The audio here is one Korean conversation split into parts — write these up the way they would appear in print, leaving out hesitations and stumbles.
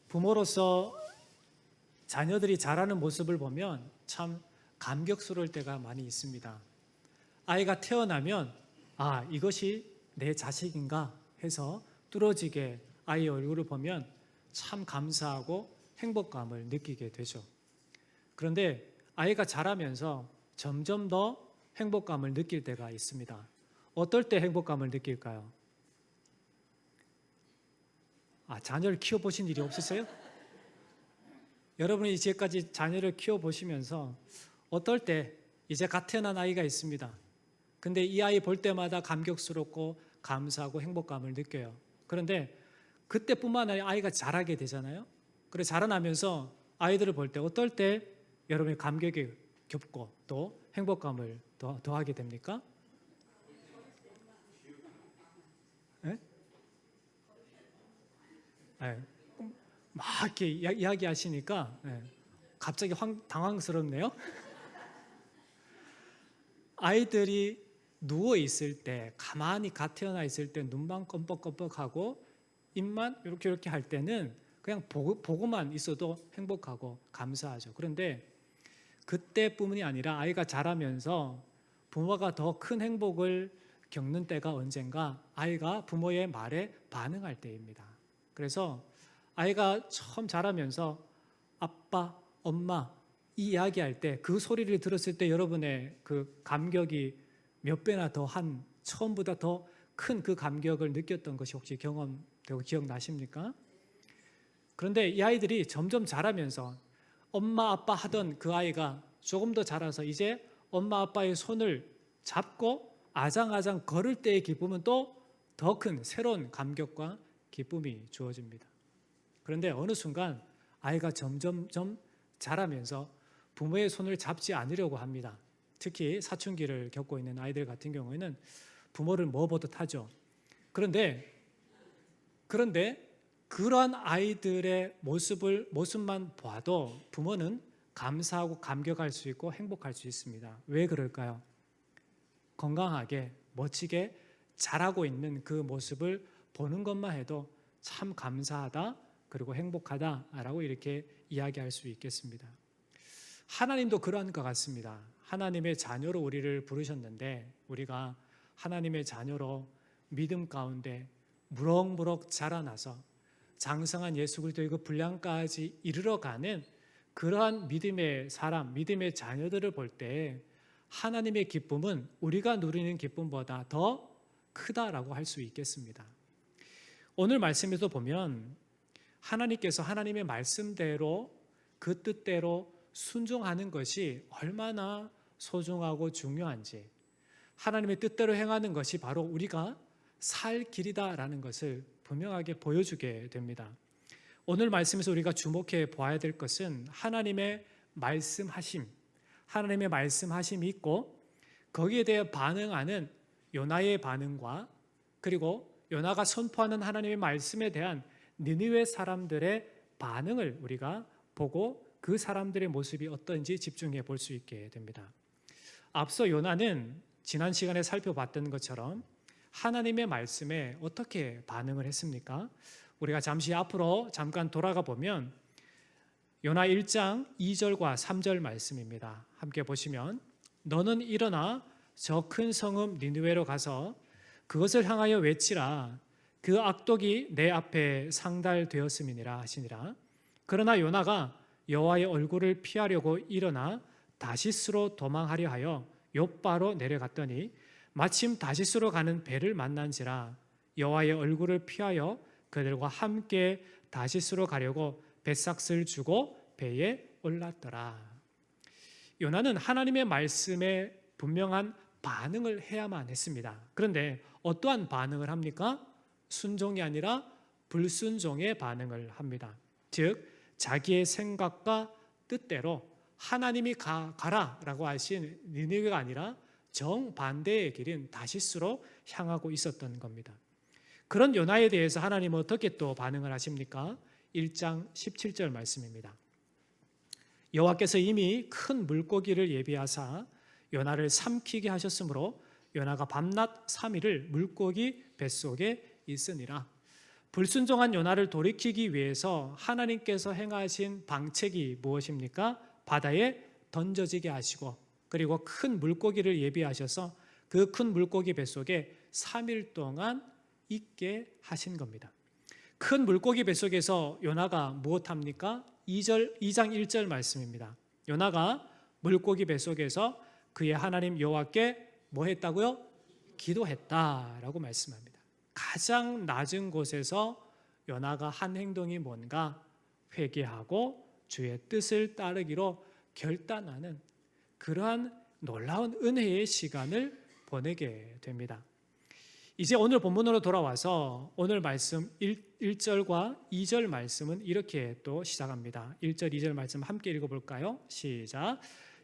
부모로서 자녀들이 자라는 모습을 보면 참 감격스러울 때가 많이 있습니다. 아이가 태어나면 이것이 내 자식인가 해서 뚫어지게 아이의 얼굴을 보면 참 감사하고 행복감을 느끼게 되죠. 그런데 아이가 자라면서 점점 더 행복감을 느낄 때가 있습니다. 어떨 때 행복감을 느낄까요? 자녀를 키워보신 일이 없으세요? 여러분이 이제까지 자녀를 키워보시면서 어떨 때 이제 갓 태어난 아이가 있습니다. 근데 이 아이 볼 때마다 감격스럽고 감사하고 행복감을 느껴요. 그런데 그때뿐만 아니라 아이가 자라게 되잖아요. 그래 자라나면서 아이들을 볼 때 어떨 때 여러분이 감격이 겹고 또 행복감을 더하게 됩니까? 네? 네. 막 이렇게 이야기하시니까 갑자기 당황스럽네요. 아이들이 누워 있을 때, 가만히 갓 태어나 있을 때 눈만 껌뻑껌뻑하고 입만 이렇게 할 때는 그냥 보고만 있어도 행복하고 감사하죠. 그런데 그때뿐만이 아니라 아이가 자라면서 부모가 더 큰 행복을 겪는 때가 언젠가 아이가 부모의 말에 반응할 때입니다. 그래서 아이가 처음 자라면서 아빠, 엄마 이 이야기할 때 그 소리를 들었을 때 여러분의 그 감격이 몇 배나 더한 처음보다 더 큰 그 감격을 느꼈던 것이 혹시 경험되고 기억나십니까? 그런데 이 아이들이 점점 자라면서 엄마 아빠 하던 그 아이가 조금 더 자라서 이제 엄마 아빠의 손을 잡고 아장아장 걸을 때의 기쁨은 또 더 큰 새로운 감격과 기쁨이 주어집니다. 그런데 어느 순간 아이가 점점점 자라면서 부모의 손을 잡지 않으려고 합니다. 특히 사춘기를 겪고 있는 아이들 같은 경우에는 부모를 먹어보듯 하죠. 그런데 그러한 아이들의 모습만 봐도 부모는 감사하고 감격할 수 있고 행복할 수 있습니다. 왜 그럴까요? 건강하게 멋지게 자라고 있는 그 모습을 보는 것만 해도 참 감사하다 그리고 행복하다라고 이렇게 이야기할 수 있겠습니다. 하나님도 그러한 것 같습니다. 하나님의 자녀로 우리를 부르셨는데 우리가 하나님의 자녀로 믿음 가운데 무럭무럭 자라나서 장성한 예수 그리스도의 그 분량까지 이르러가는 그러한 믿음의 사람, 믿음의 자녀들을 볼 때 하나님의 기쁨은 우리가 누리는 기쁨보다 더 크다라고 할 수 있겠습니다. 오늘 말씀에서 보면 하나님께서 하나님의 말씀대로 그 뜻대로 순종하는 것이 얼마나 소중하고 중요한지, 하나님의 뜻대로 행하는 것이 바로 우리가 살 길이다라는 것을 분명하게 보여주게 됩니다. 오늘 말씀에서 우리가 주목해 보아야 될 것은 하나님의 말씀하심이 있고 거기에 대해 반응하는 요나의 반응과 그리고 요나가 선포하는 하나님의 말씀에 대한 니느웨 사람들의 반응을 우리가 보고 그 사람들의 모습이 어떤지 집중해 볼 수 있게 됩니다. 앞서 요나는 지난 시간에 살펴봤던 것처럼 하나님의 말씀에 어떻게 반응을 했습니까? 우리가 잠시 앞으로 잠깐 돌아가 보면 요나 1장 2절과 3절 말씀입니다. 함께 보시면 너는 일어나 저 큰 성읍 니느웨로 가서 그것을 향하여 외치라. 그 악독이 내 앞에 상달되었음이니라 하시니라. 그러나 요나가 여호와의 얼굴을 피하려고 일어나 다시스로 도망하려 하여 욥바로 내려갔더니 마침 다시스로 가는 배를 만난지라. 여호와의 얼굴을 피하여 그들과 함께 다시스로 가려고 뱃삭을 주고 배에 올랐더라. 요나는 하나님의 말씀에 분명한 반응을 해야만 했습니다. 그런데 어떠한 반응을 합니까? 순종이 아니라 불순종의 반응을 합니다. 즉 자기의 생각과 뜻대로 하나님이 가라라고 하신 니느웨가 아니라 정반대의 길인 다시스로 향하고 있었던 겁니다. 그런 요나에 대해서 하나님은 어떻게 또 반응을 하십니까? 1장 17절 말씀입니다. 여호와께서 이미 큰 물고기를 예비하사 요나를 삼키게 하셨으므로 요나가 밤낮 3일을 물고기 뱃속에 있으니라. 불순종한 요나를 돌이키기 위해서 하나님께서 행하신 방책이 무엇입니까? 바다에 던져지게 하시고 그리고 큰 물고기를 예비하셔서 그 큰 물고기 뱃속에 3일 동안 있게 하신 겁니다. 큰 물고기 뱃속에서 요나가 무엇합니까? 2장 1절 말씀입니다. 요나가 물고기 뱃속에서 그의 하나님 여호와께 뭐 했다고요? 기도했다라고 말씀합니다. 가장 낮은 곳에서 요나가 한 행동이 뭔가 회개하고 주의 뜻을 따르기로 결단하는 그러한 놀라운 은혜의 시간을 보내게 됩니다. 이제 오늘 본문으로 돌아와서 오늘 말씀 1절과 2절 말씀은 이렇게 또 시작합니다. 1절, 2절 말씀 함께 읽어볼까요? 시작.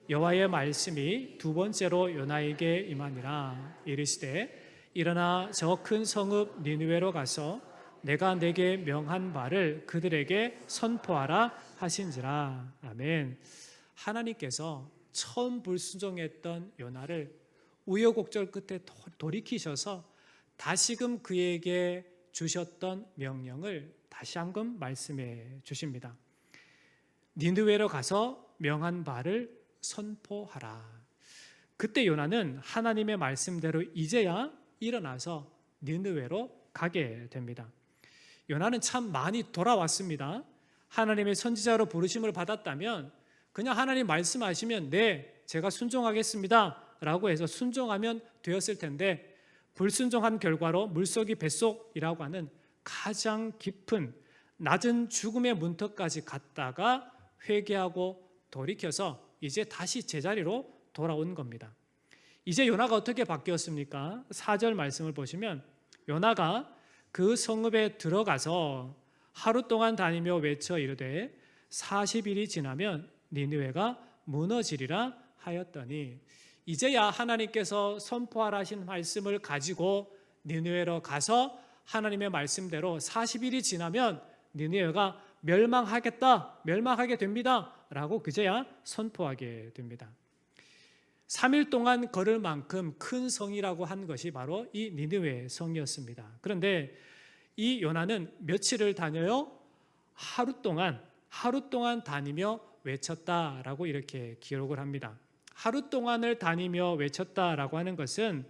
여호와의 말씀이 두 번째로 요나에게 임하니라. 이르시되 일어나 저 큰 성읍 니느웨로 가서 내가 내게 명한 바를 그들에게 선포하라 하신지라. 아멘. 하나님께서 처음 불순종했던 요나를 우여곡절 끝에 돌이키셔서 다시금 그에게 주셨던 명령을 다시 한번 말씀해 주십니다. 니느웨로 가서 명한 바를 선포하라. 그때 요나는 하나님의 말씀대로 이제야 일어나서 니느웨로 가게 됩니다. 요나는 참 많이 돌아왔습니다. 하나님의 선지자로 부르심을 받았다면 그냥 하나님 말씀하시면 네, 제가 순종하겠습니다 라고 해서 순종하면 되었을 텐데 불순종한 결과로 물속이 뱃속이라고 하는 가장 깊은 낮은 죽음의 문턱까지 갔다가 회개하고 돌이켜서 이제 다시 제자리로 돌아온 겁니다. 이제 요나가 어떻게 바뀌었습니까? 4절 말씀을 보시면 요나가 그 성읍에 들어가서 하루 동안 다니며 외쳐 이르되 40일이 지나면 니느웨가 무너지리라 하였더니 이제야 하나님께서 선포하라 하신 말씀을 가지고 니느웨로 가서 하나님의 말씀대로 40일이 지나면 니느웨가 멸망하게 됩니다 라고 그제야 선포하게 됩니다. 3일 동안 걸을 만큼 큰 성이라고 한 것이 바로 이 니느웨 성이었습니다. 그런데 이 요나는 며칠을 다녀요? 하루 동안 다니며 외쳤다라고 이렇게 기록을 합니다. 하루 동안을 다니며 외쳤다라고 하는 것은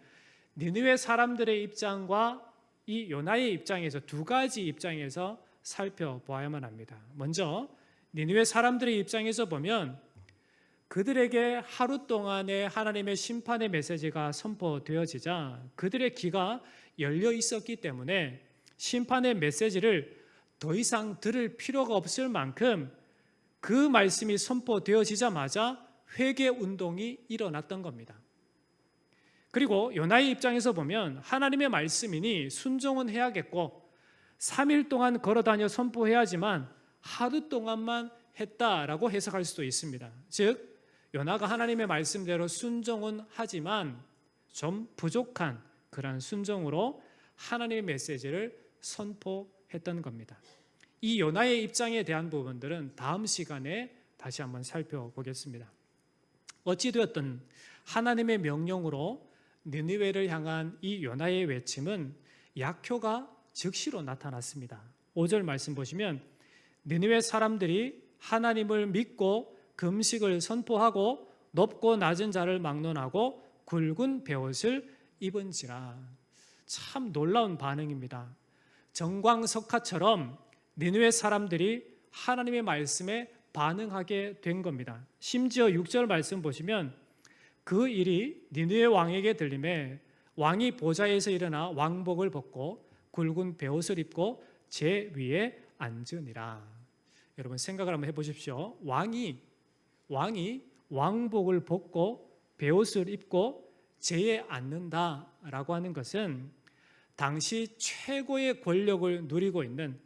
니느웨 사람들의 입장과 이 요나의 입장에서 두 가지 입장에서 살펴보아야만 합니다. 먼저 니느웨 사람들의 입장에서 보면 그들에게 하루 동안의 하나님의 심판의 메시지가 선포되어지자 그들의 귀가 열려 있었기 때문에 심판의 메시지를 더 이상 들을 필요가 없을 만큼 그 말씀이 선포되어지자마자 회개 운동이 일어났던 겁니다. 그리고 요나의 입장에서 보면 하나님의 말씀이니 순종은 해야겠고 3일 동안 걸어다녀 선포해야지만 하루 동안만 했다라고 해석할 수도 있습니다. 즉 요나가 하나님의 말씀대로 순종은 하지만 좀 부족한 그런 순종으로 하나님의 메시지를 선포했던 겁니다. 이 요나의 입장에 대한 부분들은 다음 시간에 다시 한번 살펴보겠습니다. 어찌되었든 하나님의 명령으로 니느웨를 향한 이 요나의 외침은 약효가 즉시로 나타났습니다. 5절 말씀 보시면 니느웨 사람들이 하나님을 믿고 금식을 선포하고 높고 낮은 자를 막론하고 굵은 베옷을 입은지라. 참 놀라운 반응입니다. 정광석화처럼 니느웨 사람들이 하나님의 말씀에 반응하게 된 겁니다. 심지어 6절 말씀 보시면 그 일이 니느웨 왕에게 들림에 왕이 보좌에서 일어나 왕복을 벗고 굵은 베옷을 입고 제 위에 앉으니라. 여러분 생각을 한번 해보십시오. 왕이 왕복을 벗고 베옷을 입고 제에 앉는다라고 하는 것은 당시 최고의 권력을 누리고 있는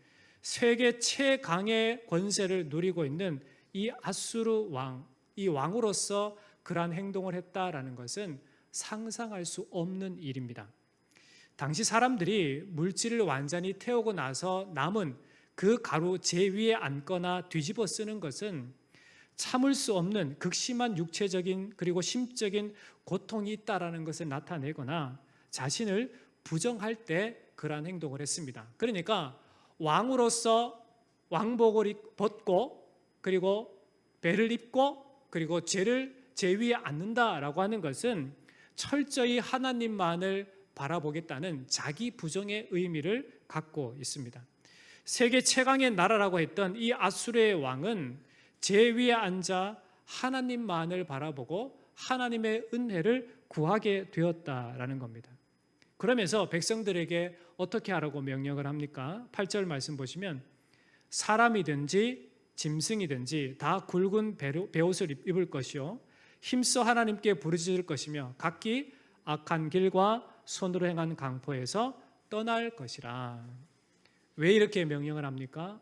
세계 최강의 권세를 누리고 있는 이 아수르 왕, 이 왕으로서 그러한 행동을 했다라는 것은 상상할 수 없는 일입니다. 당시 사람들이 물질을 완전히 태우고 나서 남은 그 가루 제 위에 앉거나 뒤집어 쓰는 것은 참을 수 없는 극심한 육체적인 그리고 심적인 고통이 있다라는 것을 나타내거나 자신을 부정할 때 그러한 행동을 했습니다. 그러니까 왕으로서 왕복을 벗고 그리고 배를 입고 그리고 제 위에 앉는다라고 하는 것은 철저히 하나님만을 바라보겠다는 자기 부정의 의미를 갖고 있습니다. 세계 최강의 나라라고 했던 이 아수르의 왕은 제 위에 앉아 하나님만을 바라보고 하나님의 은혜를 구하게 되었다라는 겁니다. 그러면서 백성들에게 어떻게 하라고 명령을 합니까? 8절 말씀 보시면 사람이든지 짐승이든지 다 굵은 베옷을 입을 것이요 힘써 하나님께 부르짖을 것이며 각기 악한 길과 손으로 행한 강포에서 떠날 것이라. 왜 이렇게 명령을 합니까?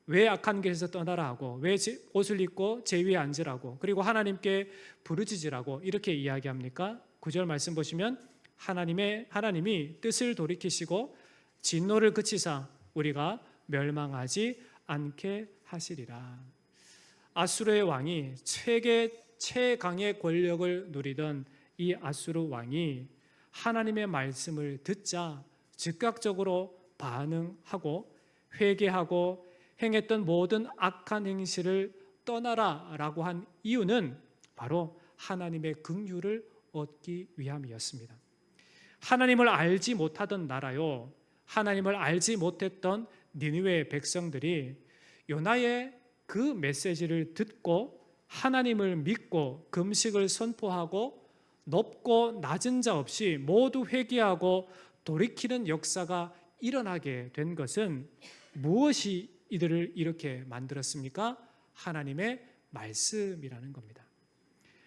왜 악한 길에서 떠나라 하고 왜 옷을 입고 제 위에 앉으라고 그리고 하나님께 부르짖으라고 이렇게 이야기합니까? 9절 말씀 보시면 하나님이 뜻을 돌이키시고 진노를 그치사 우리가 멸망하지 않게 하시리라. 아수르의 왕이 최강의 권력을 누리던 이 아수르 왕이 하나님의 말씀을 듣자 즉각적으로 반응하고 회개하고 행했던 모든 악한 행실을 떠나라라고 한 이유는 바로 하나님의 긍휼을 얻기 위함이었습니다. 하나님을 알지 못하던 나라요, 하나님을 알지 못했던 니느웨 백성들이 요나의 그 메시지를 듣고 하나님을 믿고 금식을 선포하고 높고 낮은 자 없이 모두 회개하고 돌이키는 역사가 일어나게 된 것은 무엇이 이들을 이렇게 만들었습니까? 하나님의 말씀이라는 겁니다.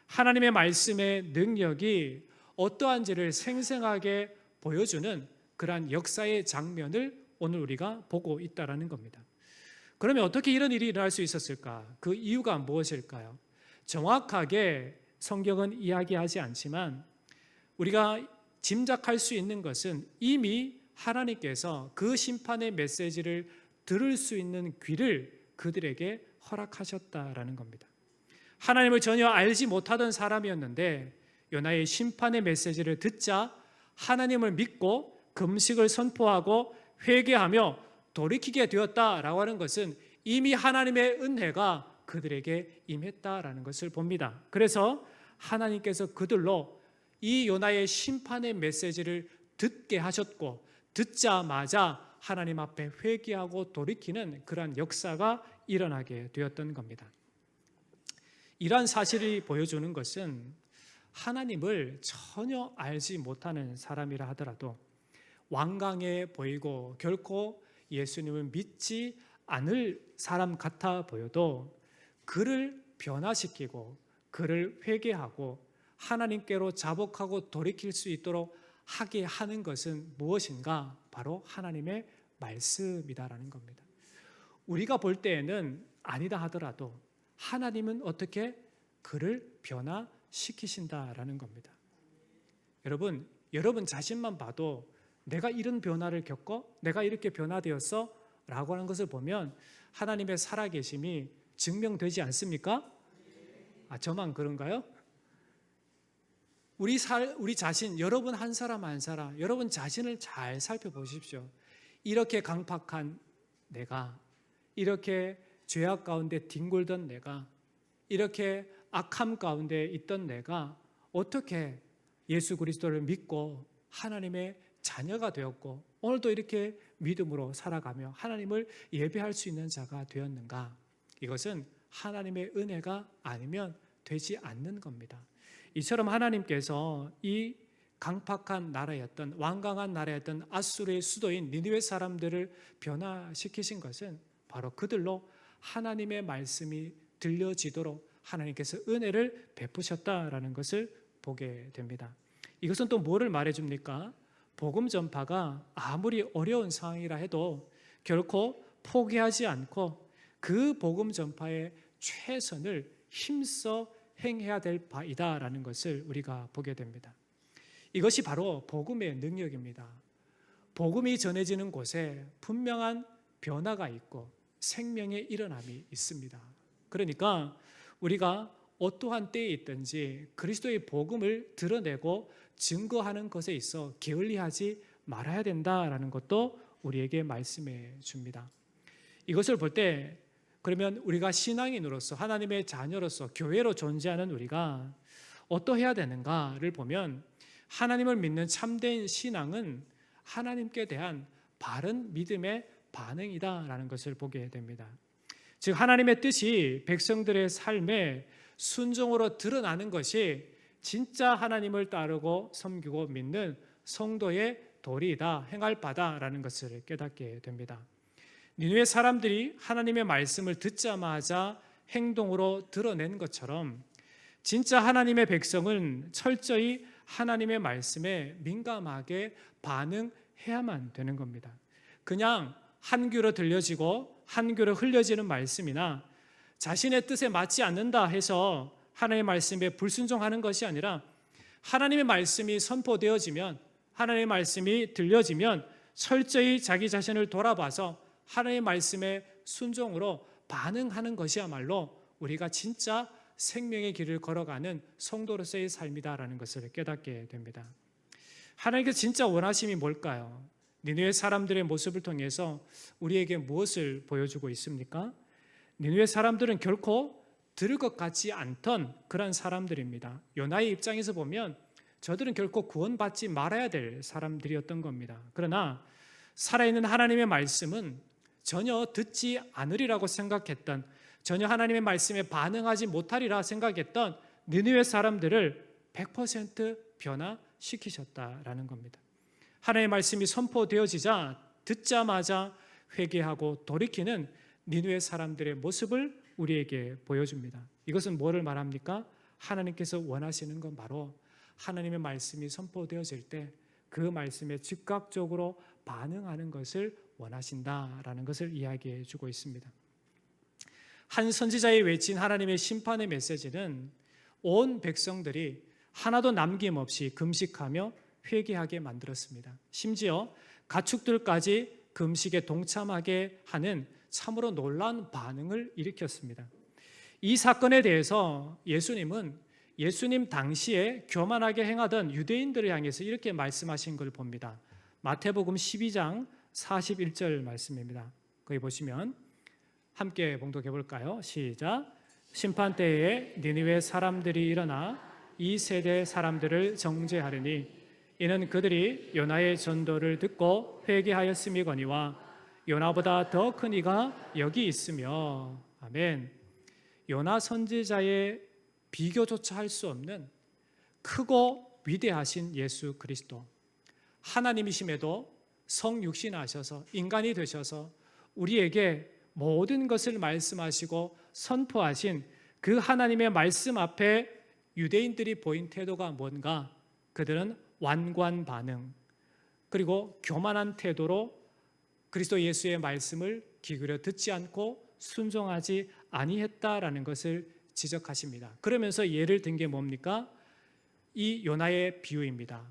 하나님의 말씀의 능력이 어떠한지를 생생하게 보여주는 그러한 역사의 장면을 오늘 우리가 보고 있다는 겁니다. 그러면 어떻게 이런 일이 일어날 수 있었을까? 그 이유가 무엇일까요? 정확하게 성경은 이야기하지 않지만 우리가 짐작할 수 있는 것은 이미 하나님께서 그 심판의 메시지를 들을 수 있는 귀를 그들에게 허락하셨다라는 겁니다. 하나님을 전혀 알지 못하던 사람이었는데 요나의 심판의 메시지를 듣자 하나님을 믿고 금식을 선포하고 회개하며 돌이키게 되었다라고 하는 것은 이미 하나님의 은혜가 그들에게 임했다라는 것을 봅니다. 그래서 하나님께서 그들로 이 요나의 심판의 메시지를 듣게 하셨고 듣자마자 하나님 앞에 회개하고 돌이키는 그러한 역사가 일어나게 되었던 겁니다. 이러한 사실이 보여주는 것은 하나님을 전혀 알지 못하는 사람이라 하더라도 완강해 보이고 결코 예수님을 믿지 않을 사람 같아 보여도 그를 변화시키고 그를 회개하고 하나님께로 자복하고 돌이킬 수 있도록 하게 하는 것은 무엇인가? 바로 하나님의 말씀이다라는 겁니다. 우리가 볼 때에는 아니다 하더라도 하나님은 어떻게 그를 변화시키신다라는 겁니다. 여러분 자신만 봐도 내가 이런 변화를 겪어? 내가 이렇게 변화되었어? 라고 하는 것을 보면 하나님의 살아계심이 증명되지 않습니까? 저만 그런가요? 우리 자신, 여러분 한 사람 한 사람, 여러분 자신을 잘 살펴보십시오. 이렇게 강팍한 내가, 이렇게 죄악 가운데 뒹굴던 내가, 이렇게 악함 가운데 있던 내가 어떻게 예수 그리스도를 믿고 하나님의 자녀가 되었고 오늘도 이렇게 믿음으로 살아가며 하나님을 예배할 수 있는 자가 되었는가? 이것은 하나님의 은혜가 아니면 되지 않는 겁니다. 이처럼 하나님께서 이 강팍한 나라였던 완강한 나라였던 아수르의 수도인 니느웨 사람들을 변화시키신 것은 바로 그들로 하나님의 말씀이 들려지도록 하나님께서 은혜를 베푸셨다라는 것을 보게 됩니다. 이것은 또 뭐를 말해줍니까? 복음 전파가 아무리 어려운 상황이라 해도 결코 포기하지 않고 그 복음 전파의 최선을 힘써 행해야 될 바이다라는 것을 우리가 보게 됩니다. 이것이 바로 복음의 능력입니다. 복음이 전해지는 곳에 분명한 변화가 있고 생명의 일어남이 있습니다. 그러니까 우리가 어떠한 때에 있든지 그리스도의 복음을 드러내고 증거하는 것에 있어 게을리하지 말아야 된다라는 것도 우리에게 말씀해 줍니다. 이것을 볼 때 그러면 우리가 신앙인으로서 하나님의 자녀로서 교회로 존재하는 우리가 어떠해야 되는가를 보면 하나님을 믿는 참된 신앙은 하나님께 대한 바른 믿음의 반응이다라는 것을 보게 됩니다. 즉 하나님의 뜻이 백성들의 삶에 순종으로 드러나는 것이 진짜 하나님을 따르고 섬기고 믿는 성도의 도리이다, 행할 바다라는 것을 깨닫게 됩니다. 니느웨 사람들이 하나님의 말씀을 듣자마자 행동으로 드러낸 것처럼 진짜 하나님의 백성은 철저히 하나님의 말씀에 민감하게 반응해야만 되는 겁니다. 그냥 한 귀로 들려지고 한 귀로 흘려지는 말씀이나 자신의 뜻에 맞지 않는다 해서 하나님의 말씀에 불순종하는 것이 아니라 하나님의 말씀이 선포되어지면, 하나님의 말씀이 들려지면 철저히 자기 자신을 돌아봐서 하나님의 말씀에 순종으로 반응하는 것이야말로 우리가 진짜 생명의 길을 걸어가는 성도로서의 삶이다라는 것을 깨닫게 됩니다. 하나님께서 진짜 원하심이 뭘까요? 니느웨 사람들의 모습을 통해서 우리에게 무엇을 보여주고 있습니까? 니느웨 사람들은 결코 들을 것 같지 않던 그런 사람들입니다. 요나의 입장에서 보면 저들은 결코 구원받지 말아야 될 사람들이었던 겁니다. 그러나 살아있는 하나님의 말씀은 전혀 듣지 않으리라고 생각했던, 전혀 하나님의 말씀에 반응하지 못하리라 생각했던 니느웨 사람들을 100% 변화시키셨다라는 겁니다. 하나님의 말씀이 선포되어지자 듣자마자 회개하고 돌이키는 니느웨 사람들의 모습을 우리에게 보여줍니다. 이것은 뭐를 말합니까? 하나님께서 원하시는 건 바로 하나님의 말씀이 선포되어질 때 그 말씀에 즉각적으로 반응하는 것을 원하신다라는 것을 이야기해 주고 있습니다. 한 선지자의 외친 하나님의 심판의 메시지는 온 백성들이 하나도 남김없이 금식하며 회개하게 만들었습니다. 심지어 가축들까지 금식에 동참하게 하는 참으로 놀라운 반응을 일으켰습니다. 이 사건에 대해서 예수님은 예수님 당시에 교만하게 행하던 유대인들을 향해서 이렇게 말씀하신 걸 봅니다. 마태복음 12장 41절 말씀입니다. 거기 보시면 함께 봉독해 볼까요? 시작. 심판 때에 니느웨 사람들이 일어나 이 세대 사람들을 정죄하리니 이는 그들이 요나의 전도를 듣고 회개하였음이거니와 요나보다 더 큰 이가 여기 있으며. 아멘. 요나 선지자의 비교조차 할 수 없는 크고 위대하신 예수 그리스도, 하나님이심에도 성육신하셔서 인간이 되셔서 우리에게 모든 것을 말씀하시고 선포하신 그 하나님의 말씀 앞에 유대인들이 보인 태도가 뭔가? 그들은 완고한 반응, 그리고 교만한 태도로 그리스도 예수의 말씀을 귀 기울여 듣지 않고 순종하지 아니했다라는 것을 지적하십니다. 그러면서 예를 든 게 뭡니까? 이 요나의 비유입니다.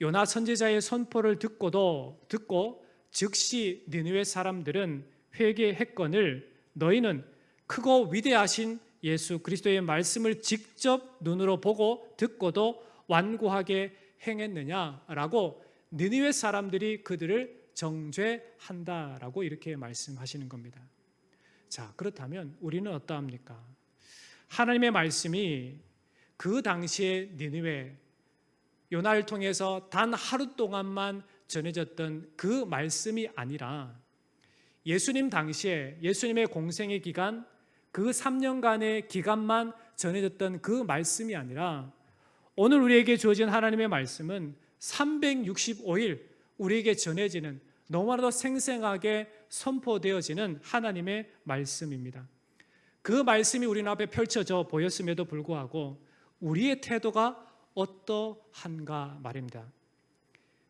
요나 선지자의 선포를 듣고 즉시 니느웨 사람들은 회개했거늘 너희는 크고 위대하신 예수 그리스도의 말씀을 직접 눈으로 보고 듣고도 완고하게 행했느냐라고 니느웨 사람들이 그들을 정죄한다라고 이렇게 말씀하시는 겁니다. 자, 그렇다면 우리는 어떠합니까? 하나님의 말씀이 그 당시에 니느웨, 요나를 통해서 단 하루 동안만 전해졌던 그 말씀이 아니라 예수님 당시에 예수님의 공생의 기간, 그 3년간의 기간만 전해졌던 그 말씀이 아니라 오늘 우리에게 주어진 하나님의 말씀은 365일 우리에게 전해지는, 너무나도 생생하게 선포되어지는 하나님의 말씀입니다. 그 말씀이 우리 앞에 펼쳐져 보였음에도 불구하고 우리의 태도가 어떠한가 말입니다.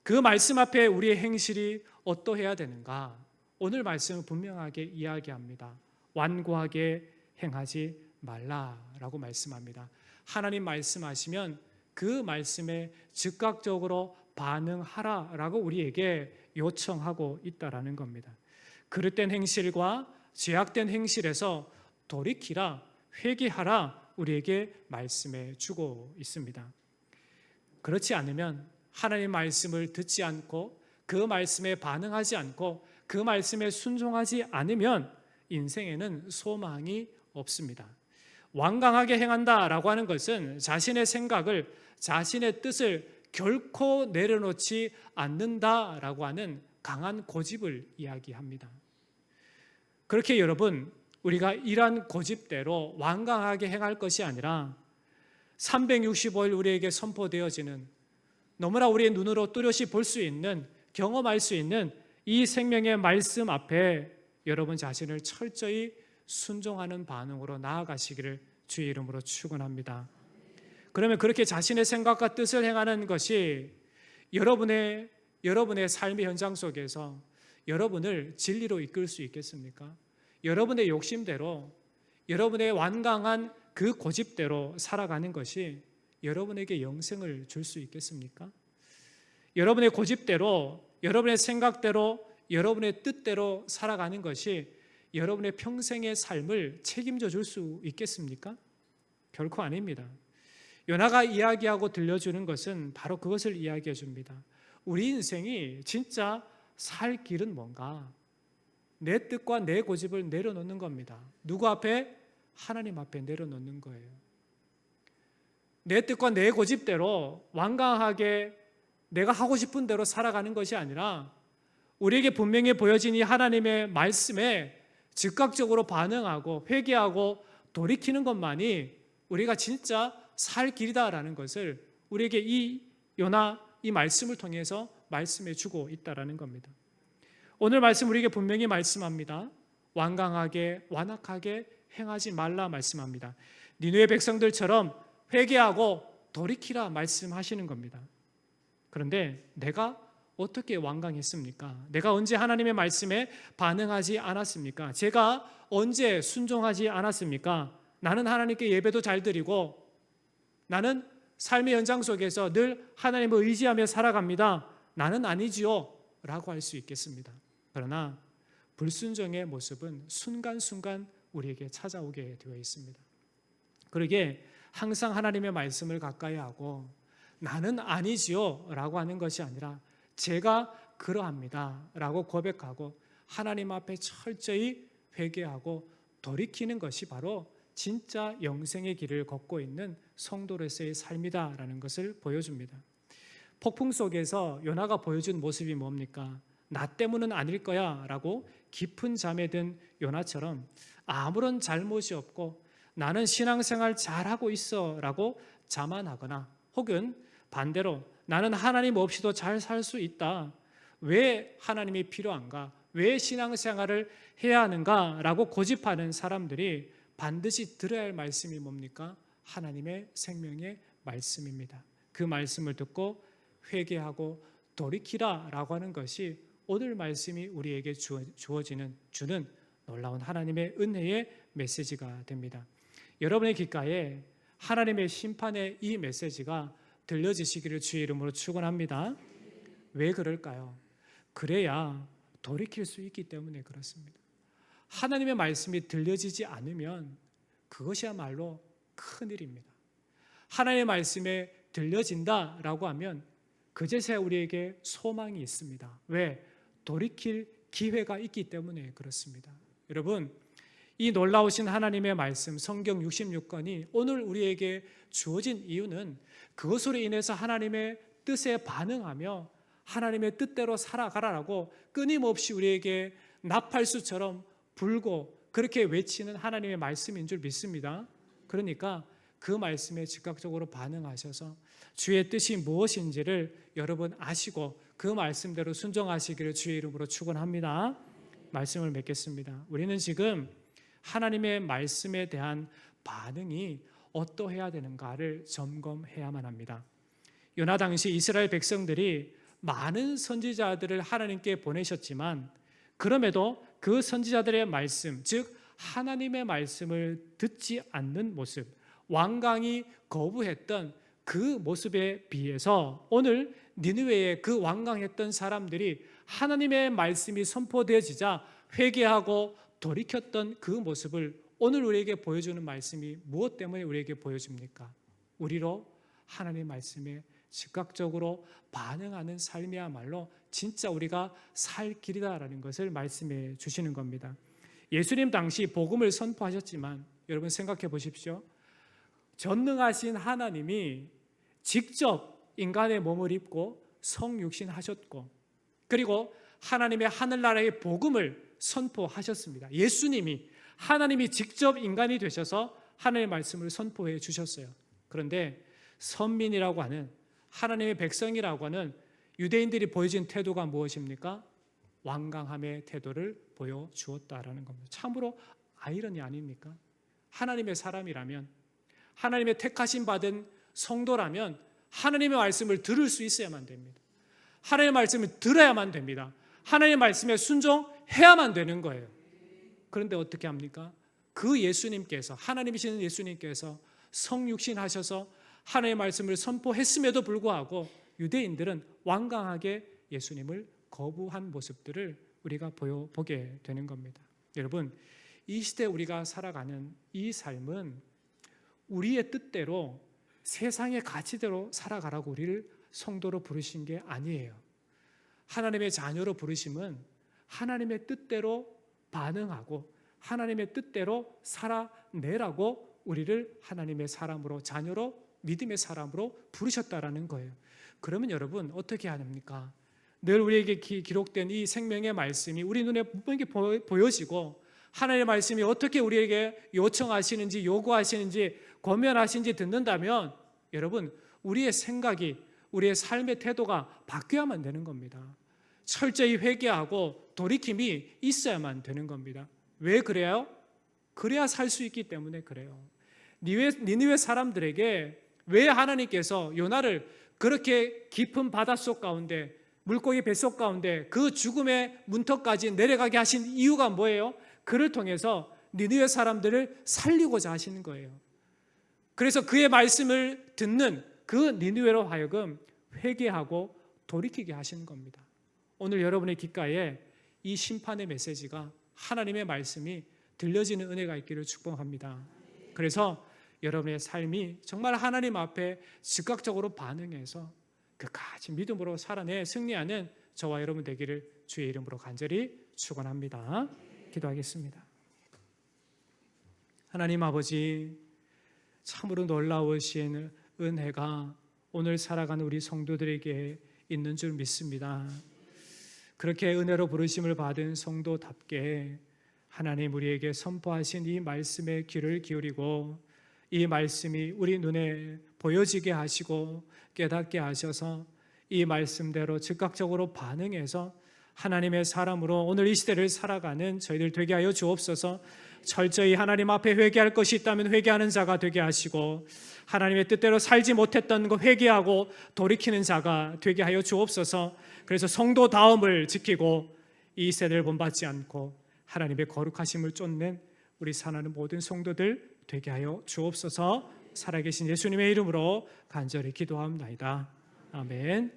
그 말씀 앞에 우리의 행실이 어떠해야 되는가? 오늘 말씀은 분명하게 이야기합니다. 완고하게 행하지 말라라고 말씀합니다. 하나님 말씀하시면 그 말씀에 즉각적으로 반응하라라고 우리에게 요청하고 있다라는 겁니다. 그릇된 행실과 죄악된 행실에서 돌이키라, 회개하라 우리에게 말씀해 주고 있습니다. 그렇지 않으면 하나님의 말씀을 듣지 않고 그 말씀에 반응하지 않고 그 말씀에 순종하지 않으면 인생에는 소망이 없습니다. 완강하게 행한다라고 하는 것은 자신의 생각을, 자신의 뜻을 결코 내려놓지 않는다라고 하는 강한 고집을 이야기합니다. 그렇게 여러분, 우리가 이러한 고집대로 완강하게 행할 것이 아니라 365일 우리에게 선포되어지는, 너무나 우리의 눈으로 뚜렷이 볼 수 있는, 경험할 수 있는 이 생명의 말씀 앞에 여러분 자신을 철저히 순종하는 반응으로 나아가시기를 주의 이름으로 축원합니다. 그러면 그렇게 자신의 생각과 뜻을 행하는 것이 여러분의 삶의 현장 속에서 여러분을 진리로 이끌 수 있겠습니까? 여러분의 욕심대로, 여러분의 완강한 그 고집대로 살아가는 것이 여러분에게 영생을 줄 수 있겠습니까? 여러분의 고집대로, 여러분의 생각대로, 여러분의 뜻대로 살아가는 것이 여러분의 평생의 삶을 책임져 줄 수 있겠습니까? 결코 아닙니다. 요나가 이야기하고 들려주는 것은 바로 그것을 이야기해 줍니다. 우리 인생이 진짜 살 길은 뭔가? 내 뜻과 내 고집을 내려놓는 겁니다. 누구 앞에? 하나님 앞에 내려놓는 거예요. 내 뜻과 내 고집대로 완강하게 내가 하고 싶은 대로 살아가는 것이 아니라 우리에게 분명히 보여진 이 하나님의 말씀에 즉각적으로 반응하고 회개하고 돌이키는 것만이 우리가 진짜 살 길이다라는 것을 우리에게 이 요나 이 말씀을 통해서 말씀해 주고 있다라는 겁니다. 오늘 말씀 우리에게 분명히 말씀합니다. 완강하게 완악하게 행하지 말라 말씀합니다. 니느웨 백성들처럼 회개하고 돌이키라 말씀하시는 겁니다. 그런데 내가 어떻게 완강했습니까? 내가 언제 하나님의 말씀에 반응하지 않았습니까? 제가 언제 순종하지 않았습니까? 나는 하나님께 예배도 잘 드리고 나는 삶의 현장 속에서 늘 하나님을 의지하며 살아갑니다. 나는 아니지요 라고 할 수 있겠습니다. 그러나 불순종의 모습은 순간순간 우리에게 찾아오게 되어 있습니다. 그러기에 항상 하나님의 말씀을 가까이 하고 나는 아니지요 라고 하는 것이 아니라 제가 그러합니다 라고 고백하고 하나님 앞에 철저히 회개하고 돌이키는 것이 바로 진짜 영생의 길을 걷고 있는 성도로서의 삶이다라는 것을 보여줍니다. 폭풍 속에서 요나가 보여준 모습이 뭡니까? 나 때문은 아닐 거야 라고 깊은 잠에 든 요나처럼 아무런 잘못이 없고 나는 신앙생활 잘하고 있어 라고 자만하거나 혹은 반대로 나는 하나님 없이도 잘 살 수 있다. 왜 하나님이 필요한가? 왜 신앙생활을 해야 하는가? 라고 고집하는 사람들이 반드시 들어야 할 말씀이 뭡니까? 하나님의 생명의 말씀입니다. 그 말씀을 듣고 회개하고 돌이키라 라고 하는 것이 오늘 말씀이 우리에게 주는 놀라운 하나님의 은혜의 메시지가 됩니다. 여러분의 귓가에 하나님의 심판의 이 메시지가 들려지시기를 주의 이름으로 축원합니다. 왜 그럴까요? 그래야 돌이킬 수 있기 때문에 그렇습니다. 하나님의 말씀이 들려지지 않으면 그것이야말로 큰일입니다. 하나님의 말씀에 들려진다라고 하면 그제서야 우리에게 소망이 있습니다. 왜? 돌이킬 기회가 있기 때문에 그렇습니다. 여러분, 이 놀라우신 하나님의 말씀 성경 66권이 오늘 우리에게 주어진 이유는 그것으로 인해서 하나님의 뜻에 반응하며 하나님의 뜻대로 살아가라라고 끊임없이 우리에게 나팔수처럼 불고 그렇게 외치는 하나님의 말씀인 줄 믿습니다. 그러니까 그 말씀에 즉각적으로 반응하셔서 주의 뜻이 무엇인지를 여러분 아시고 그 말씀대로 순종하시기를 주의 이름으로 축원합니다. 말씀을 맺겠습니다. 우리는 지금 하나님의 말씀에 대한 반응이 어떠해야 되는가를 점검해야만 합니다. 요나 당시 이스라엘 백성들이 많은 선지자들을 하나님께 보내셨지만 그럼에도 그 선지자들의 말씀, 즉 하나님의 말씀을 듣지 않는 모습, 완강히 거부했던 그 모습에 비해서 오늘 니느웨의 그 완강했던 사람들이 하나님의 말씀이 선포되어지자 회개하고 돌이켰던 그 모습을 오늘 우리에게 보여주는 말씀이 무엇 때문에 우리에게 보여줍니까? 우리로 하나님의 말씀에 즉각적으로 반응하는 삶이야말로 진짜 우리가 살 길이다라는 것을 말씀해 주시는 겁니다. 예수님 당시 복음을 선포하셨지만 여러분 생각해 보십시오. 전능하신 하나님이 직접 인간의 몸을 입고 성육신 하셨고, 그리고 하나님의 하늘나라의 복음을 선포하셨습니다. 예수님이, 하나님이 직접 인간이 되셔서 하나님의 말씀을 선포해 주셨어요. 그런데 선민이라고 하는, 하나님의 백성이라고 하는 유대인들이 보여준 태도가 무엇입니까? 완강함의 태도를 보여주었다라는 겁니다. 참으로 아이러니 아닙니까? 하나님의 사람이라면, 하나님의 택하심 받은 성도라면 하나님의 말씀을 들을 수 있어야만 됩니다. 하나님의 말씀을 들어야만 됩니다. 하나님의 말씀에 순종해야만 되는 거예요. 그런데 어떻게 합니까? 그 예수님께서, 하나님이신 예수님께서 성육신 하셔서 하나님의 말씀을 선포했음에도 불구하고 유대인들은 완강하게 예수님을 거부한 모습들을 우리가 보게 되는 겁니다. 여러분, 이 시대에 우리가 살아가는 이 삶은 우리의 뜻대로, 세상의 가치대로 살아가라고 우리를 성도로 부르신 게 아니에요. 하나님의 자녀로 부르심은 하나님의 뜻대로 반응하고 하나님의 뜻대로 살아내라고 우리를 하나님의 사람으로, 자녀로, 믿음의 사람으로 부르셨다라는 거예요. 그러면 여러분 어떻게 해야 합니까? 늘 우리에게 기록된 이 생명의 말씀이 우리 눈에 분명히 보여지고 하나님의 말씀이 어떻게 우리에게 요청하시는지, 요구하시는지, 권면하시는지 듣는다면 여러분, 우리의 생각이, 우리의 삶의 태도가 바뀌어야만 되는 겁니다. 철저히 회개하고 돌이킴이 있어야만 되는 겁니다. 왜 그래요? 그래야 살 수 있기 때문에 그래요. 니느웨 사람들에게 왜 하나님께서 요나를 그렇게 깊은 바닷속 가운데, 물고기 뱃속 가운데 그 죽음의 문턱까지 내려가게 하신 이유가 뭐예요? 그를 통해서 니느웨 사람들을 살리고자 하시는 거예요. 그래서 그의 말씀을 듣는 그 니느웨로 하여금 회개하고 돌이키게 하시는 겁니다. 오늘 여러분의 귓가에 이 심판의 메시지가, 하나님의 말씀이 들려지는 은혜가 있기를 축복합니다. 그래서 여러분의 삶이 정말 하나님 앞에 즉각적으로 반응해서 끝까지 믿음으로 살아내 승리하는 저와 여러분 되기를 주의 이름으로 간절히 축원합니다. 기도하겠습니다. 하나님 아버지, 참으로 놀라우신 은혜가 오늘 살아가는 우리 성도들에게 있는 줄 믿습니다. 그렇게 은혜로 부르심을 받은 성도답게 하나님 우리에게 선포하신 이 말씀에 귀를 기울이고 이 말씀이 우리 눈에 보여지게 하시고 깨닫게 하셔서 이 말씀대로 즉각적으로 반응해서 하나님의 사람으로 오늘 이 시대를 살아가는 저희들 되게 하여 주옵소서. 철저히 하나님 앞에 회개할 것이 있다면 회개하는 자가 되게 하시고 하나님의 뜻대로 살지 못했던 것 회개하고 돌이키는 자가 되게 하여 주옵소서. 그래서 성도다움을 지키고 이 세대를 본받지 않고 하나님의 거룩하심을 쫓는 우리 사랑하는 모든 성도들 되게 하여 주옵소서. 살아계신 예수님의 이름으로 간절히 기도합니다. 아멘.